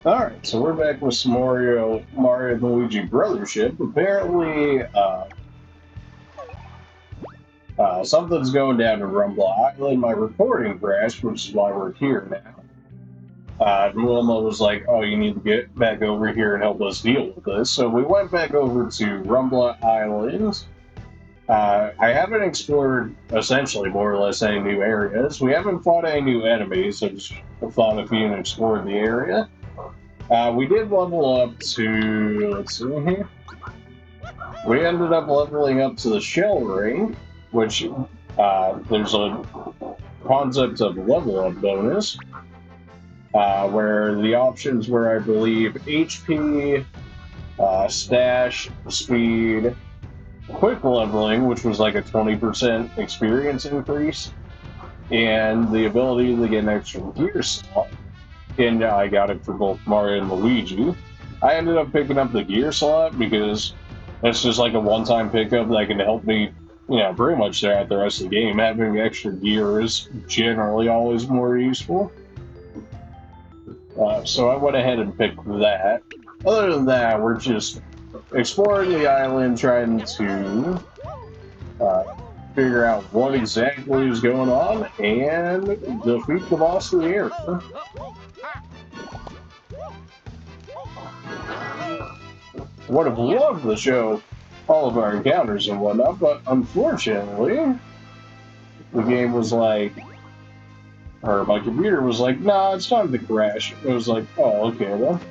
Alright, so we're back with some Mario and Luigi Brothership. Apparently, something's going down in Gorumbla Island. My recording crashed, which is why we're here now. Wilma was like, oh, you need to get back over here and help us deal with this. So we went back over to Gorumbla Island. I haven't explored, essentially, more or less, any new areas. We haven't fought any new enemies. I just thought if you explored the area. We did level up to, let's see here. We ended up leveling up to the shell ring, which there's a concept of level up bonus, where the options were, I believe, HP, stash, speed, quick leveling, which was like a 20% experience increase, and the ability to get an extra gear slot. And I got it for both Mario and Luigi. I ended up picking up the gear slot because it's just like a one-time pickup that can help me, pretty much throughout the rest of the game. Having extra gear is generally always more useful. So I went ahead and picked that. Other than that, we're just exploring the island, trying to figure out what exactly is going on and defeat the boss of the area. Would have loved to show all of our encounters and whatnot, but unfortunately, the game was like, or my computer was like, nah, it's time to crash. It was like, oh, okay then.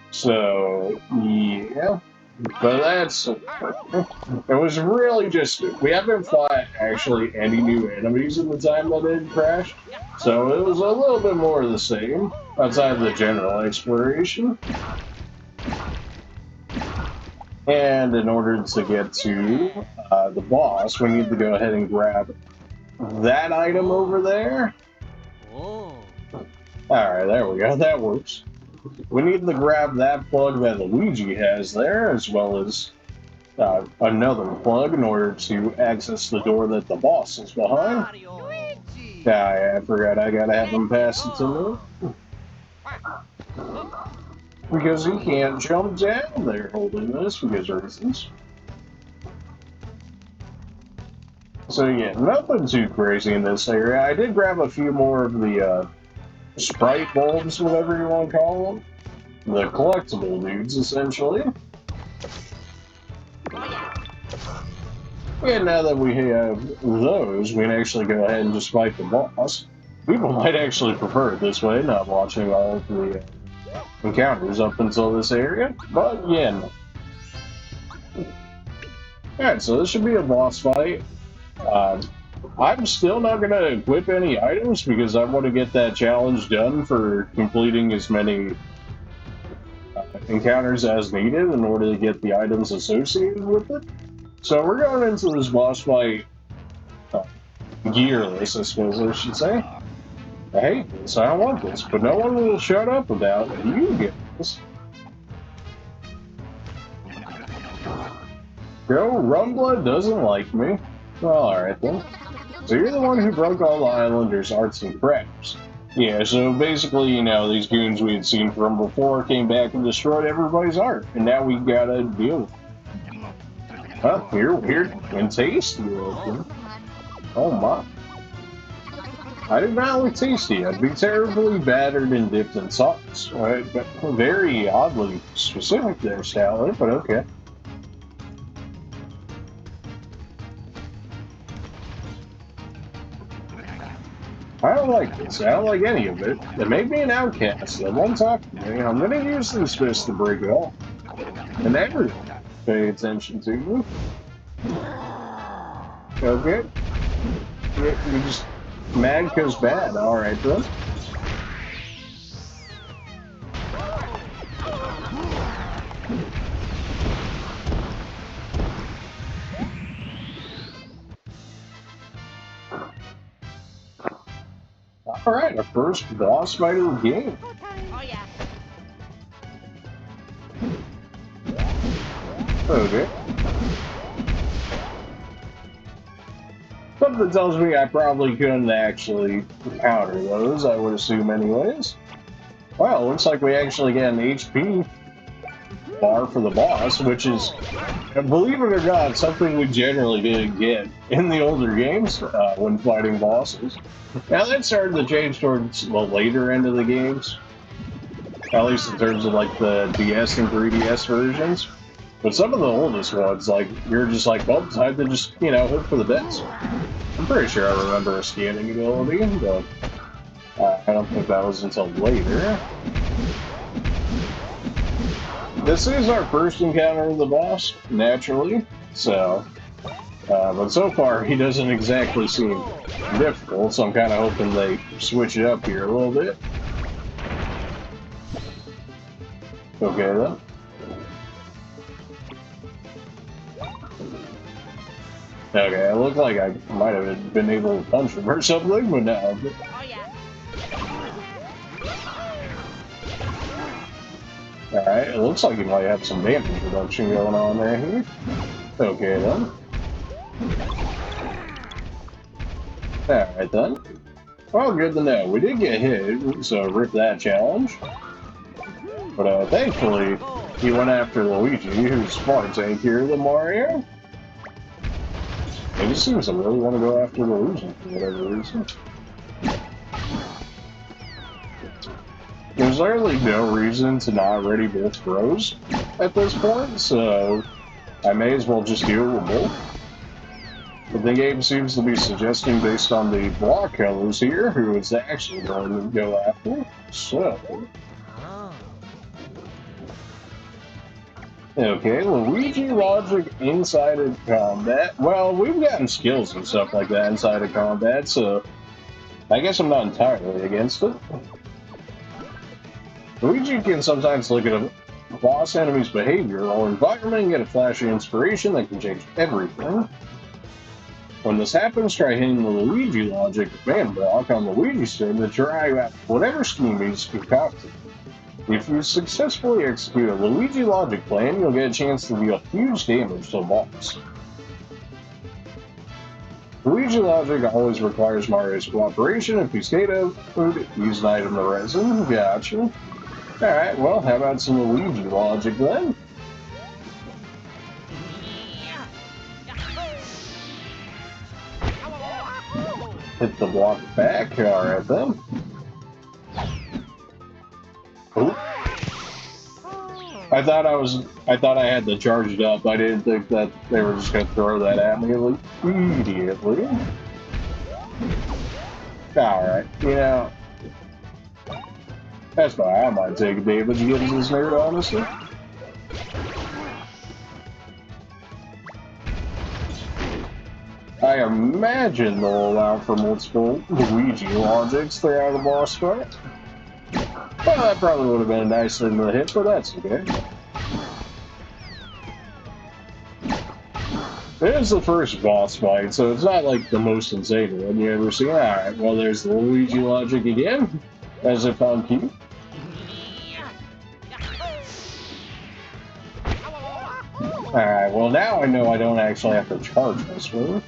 So, yeah. But that's, it was really just, we haven't fought actually any new enemies in the time that it crashed. So it was a little bit more of the same, outside of the general exploration. And in order to get to the boss, we need to go ahead and grab that item over there. Alright, there we go, that works. We need to grab that plug that Luigi has there, as well as another plug in order to access the door that the boss is behind. I forgot I gotta have him pass it to me. Because he can't jump down there holding this because of reasons. So yeah, nothing too crazy in this area. I did grab a few more of the sprite bulbs, whatever you want to call them. The collectible dudes, essentially. And now that we have those, we can actually go ahead and just fight the boss. People might actually prefer it this way, not watching all of the encounters up until this area, but yeah. No. Alright, so this should be a boss fight. I'm still not going to equip any items because I want to get that challenge done for completing as many encounters as needed in order to get the items associated with it. So we're going into this boss fight gearless, I suppose I should say. I hate this, I don't want this, but no one will shut up about it. You get this. Gorumbla doesn't like me. Well, alright then. So you're the one who broke all the islanders' arts and crafts. Yeah, so basically, these goons we had seen from before came back and destroyed everybody's art, and now we gotta deal with it. Well, you're weird and tasty looking. Oh my. I did not look tasty. I'd be terribly battered and dipped in sauce. Right? Very oddly specific there, Statler, but okay. I don't like this. I don't like any of it. It made me an outcast. It won't talk to me. I'm gonna use this fist to break it off. And everyone pay attention to me. Okay. You're just mad because bad. Alright then. Alright, our first boss fight of the game. Oh yeah. Okay. Something tells me I probably couldn't actually counter those, I would assume anyways. Well, looks like we actually get an HP bar for the boss, which is, believe it or not, something we generally didn't get in the older games when fighting bosses. Now that started to change towards the later end of the games, at least in terms of like the DS and 3DS versions. But some of the oldest ones, like, you're just like, well, time to just, you know, hope for the best. I'm pretty sure I remember a scanning ability, but I don't think that was until later. This is our first encounter with the boss, naturally, so... but so far, he doesn't exactly seem difficult, so I'm kind of hoping they switch it up here a little bit. Okay, then. Okay, it looked like I might have been able to punch him or something, but no. Oh, yeah. Alright, it looks like he might have some damage reduction going on right here. Okay, then. Alright, then. Well, good to know. We did get hit, so rip that challenge. But thankfully, he went after Luigi, who's far tankier than Mario. He just seems to really want to go after Luigi for whatever reason. There's literally no reason to not ready both throws at this point, so I may as well just deal with both. But the game seems to be suggesting, based on the block colors here, who it's actually going to go after. So... Okay, Luigi Logic inside of combat. Well, we've gotten skills and stuff like that inside of combat, so I guess I'm not entirely against it. Luigi can sometimes look at a boss enemy's behavior or environment and get a flash of inspiration that can change everything. When this happens, try hitting the Luigi Logic command block on the Luigi stick to try out whatever scheme he's concocted. If you successfully execute a Luigi Logic plan, you'll get a chance to deal huge damage to the boss. Luigi Logic always requires Mario's cooperation. If you skate out, use an item to resin. Gotcha. Alright, well, how about some Luigi Logic then? Hit the block back. Alright then. Ooh. I thought I had to charge it up. I didn't think that they were just gonna throw that at me immediately. Alright, you know. That's fine. I might take a damage against this nerd, honestly. I imagine they'll allow for multiple Luigi Logics throughout the boss fight. Well, that probably would have been a nice thing to hit, but that's okay. It is the first boss fight, so it's not like the most insane one you ever see. Alright, well, there's the Luigi Logic again, as if on cue. Alright, well, now I know I don't actually have to charge this one.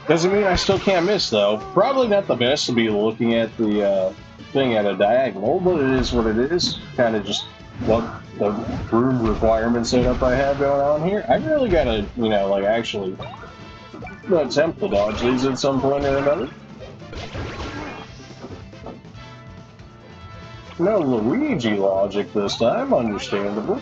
Doesn't mean I still can't miss, though. Probably not the best to be looking at the thing at a diagonal, but it is what it is. Kind of just what the room requirement setup I have going on here. I really gotta, you know, like actually attempt to dodge these at some point or another. No Luigi Logic this time, understandable.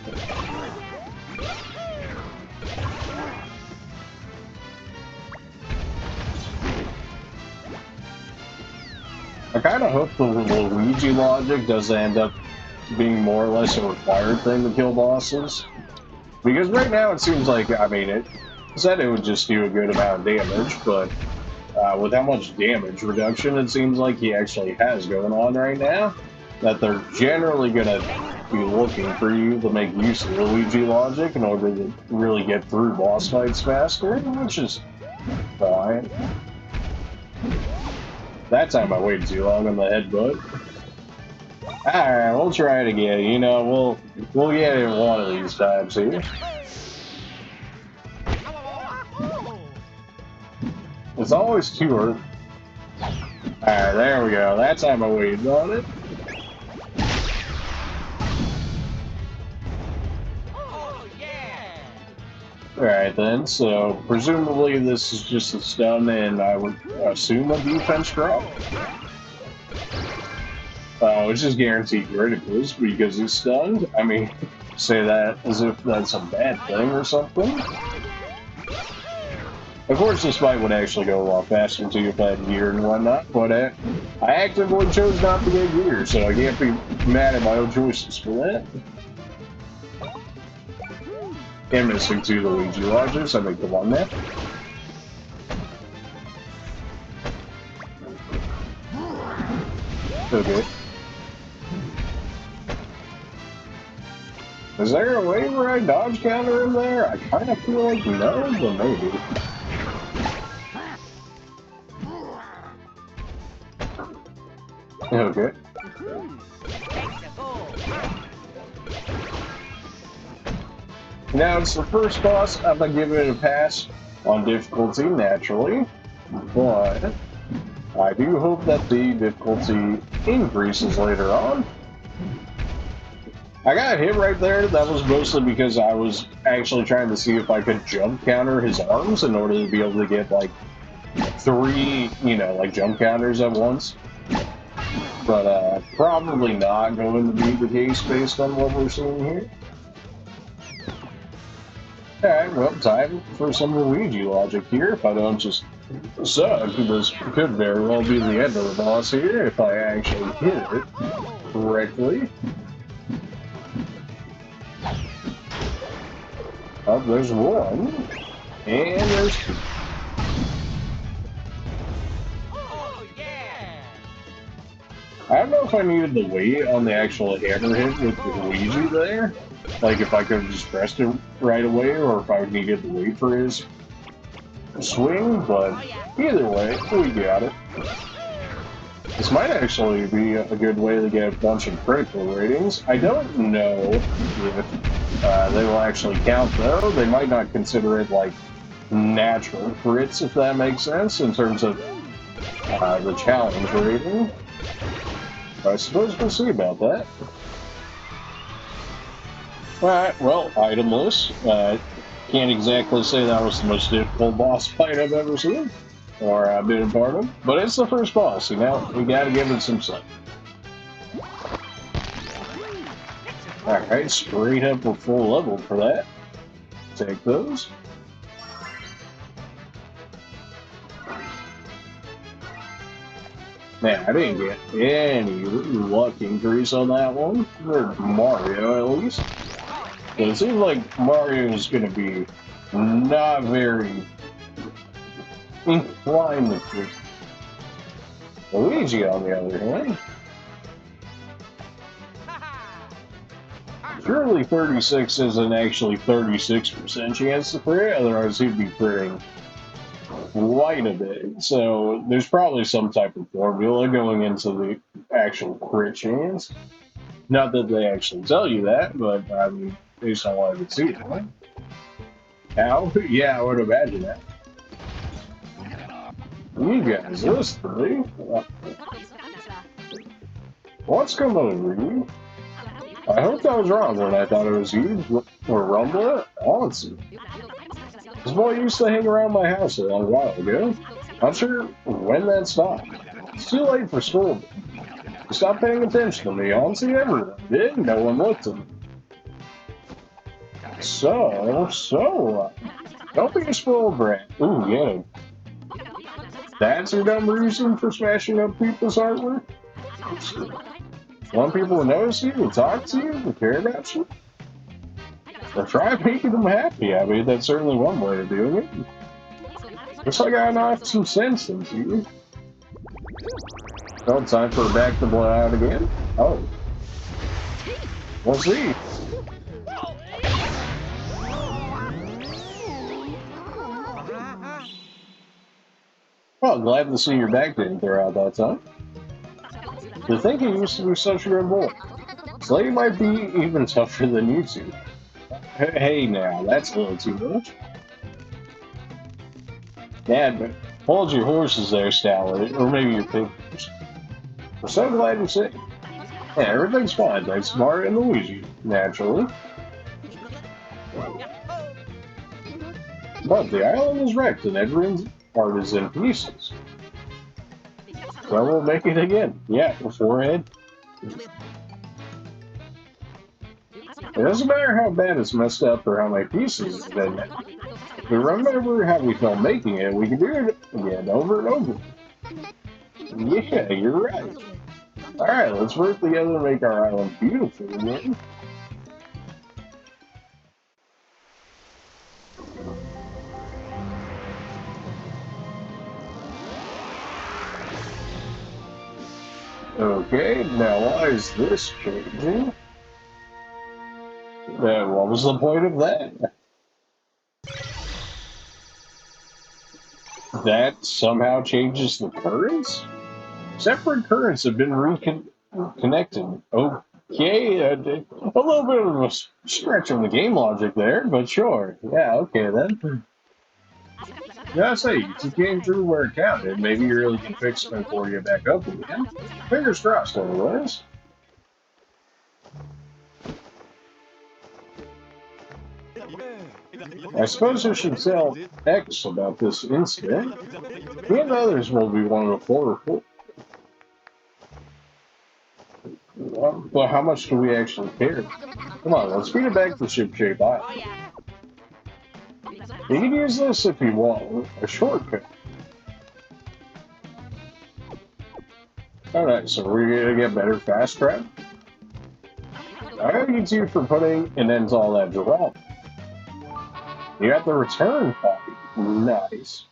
I kind of hope the Luigi Logic does end up being more or less a required thing to kill bosses. Because right now it seems like, I mean, it said it would just do a good amount of damage, but with how much damage reduction it seems like he actually has going on right now, that they're generally going to be looking for you to make use of Luigi Logic in order to really get through boss fights faster, which is fine. That time I waited too long on the headbutt. Alright, we'll try it again. You know, we'll get it one of these times here. It's always too early. Alright, there we go. That time I waited on it. Alright then, so presumably this is just a stun and I would assume a defense drop. It's just guaranteed criticals because he's stunned. I mean, say that as if that's a bad thing or something. Of course, this fight would actually go a lot faster too if I had gear and whatnot, but I actively chose not to get gear, so I can't be mad at my own choices for that. And missing two Luigi Logics, I mean, come on now. Okay. Is there a way where I dodge counter in there? I kind of feel like no, but maybe. Okay. Now it's the first boss, I'm gonna give it a pass on difficulty, naturally, but I do hope that the difficulty increases later on. I got hit right there, that was mostly because I was actually trying to see if I could jump counter his arms in order to be able to get, like, 3, like, jump counters at once. But, probably not going to be the case based on what we're seeing here. Alright, well, time for some Luigi logic here, if I don't just suck. This could very well be the end of the boss here, if I actually hit it correctly. Oh, there's one, and there's two. I don't know if I needed to wait on the actual hammer hit with Luigi there. Like, if I could have just pressed it right away, or if I needed to wait for his swing, but either way, we got it. This might actually be a good way to get a bunch of critical ratings. I don't know if they will actually count, though. They might not consider it, like, natural crits, if that makes sense, in terms of the challenge rating. I suppose we'll see about that. Alright, well, itemless. Can't exactly say that was the most difficult boss fight I've ever seen, or I've been a part of, but it's the first boss, so now we gotta give it some sun. Alright, straight up a full level for that. Take those. Man, I didn't get any luck increase on that one, for Mario at least. But it seems like Mario is going to be not very inclined to fruit. Luigi, on the other hand, surely 36 isn't actually 36% chance to crit, otherwise he'd be critting quite a bit. So there's probably some type of formula going into the actual crit chance. Not that they actually tell you that, but I mean, based on what I could see, right? How? Yeah, I would imagine that. You guys, this for me. What's going on with you? I hope I was wrong when I thought it was you, or Rumbla. Honestly. This boy used to hang around my house a long while ago. Not sure when that stopped. It's too late for school. He stopped paying attention to me, honestly, everyone did. No one looked at me. So, don't be a spoiled brat. Ooh, yeah. That's your dumb reason for smashing up people's artwork? Want people to notice you, to talk to you, to care about you? Or try making them happy. I mean, that's certainly one way of doing it. Looks like I knocked some sense into you. Oh, time for a back to blow out again? Oh. We'll see. Well, glad to see your back didn't throw out that time. To think you used to be such a good boy. Slay might be even tougher than you two. Hey now, that's a little too much. Dad, but hold your horses there, Stalin, or maybe your piggies. We're so glad you're sick. Yeah, everything's fine, thanks to Mario and Luigi, naturally. But the island is wrecked and everyone's part is in pieces. So we'll make it again. Yeah, forehead. It doesn't matter how bad it's messed up or how many pieces it's been. If we remember how we felt making it, we can do it again over and over. Yeah, you're right. Alright, let's work together to make our island beautiful again. Okay, now why is this changing? What was the point of that? That somehow changes the currents? Separate currents have been reconnected. Okay, a little bit of a stretch of the game logic there, but sure. Yeah, okay then. Yeah, I say, you came through where it counted. Maybe you really can fix Concordia back up again. Fingers crossed, anyways. I suppose I should tell X about this incident. Me and others will be one of the four. Well, how much do we actually care? Come on, let's feed it back to Ship Shape Island. You can use this if you want, a shortcut. Alright, so we're gonna get better fast track. I gotta get you for putting an end to all that drama. You got the return copy. Nice.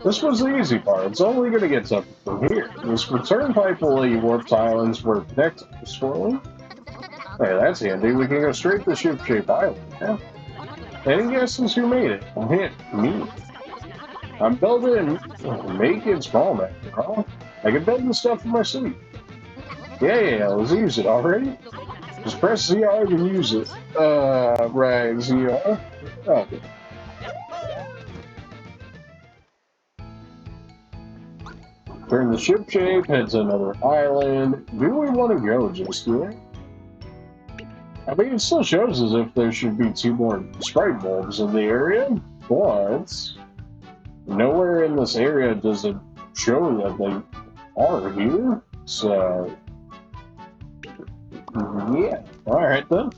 This was the easy part. It's only going to get tougher from here. This return pipe will let you warp to islands where Connectar is swirling. Hey, that's handy. We can go straight to Ship Shape Island. Yeah. Any guesses who made it? Me. I'm building making small after all. I can build this stuff in my sleep. Yeah, let's use it already. Just press ZR to use it. Right, ZR. Okay. Turn the ship shape, head to another island. Do we want to go just yet? I mean, it still shows as if there should be 2 more sprite bulbs in the area, but nowhere in this area does it show that they are here. So, yeah. Alright then.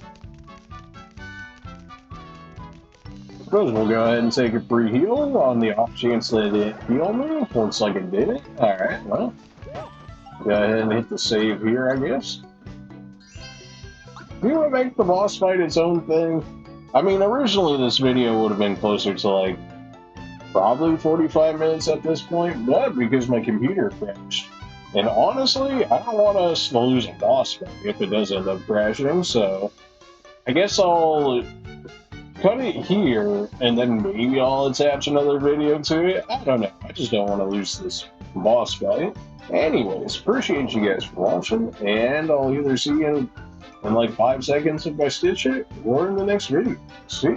Suppose we'll go ahead and take a free heal on the off chance that it heal me. Looks like it did it. Alright, well. Go ahead and hit the save here, I guess. Do you want to make the boss fight its own thing? I mean, originally this video would have been closer to like probably 45 minutes at this point, but because my computer crashed. And honestly, I don't want us to lose a boss fight if it does end up crashing, so I guess I'll cut it here, and then maybe I'll attach another video to it. I don't know. I just don't want to lose this boss fight. Anyways, appreciate you guys for watching, and I'll either see you in like 5 seconds if I stitch it, or in the next video. See?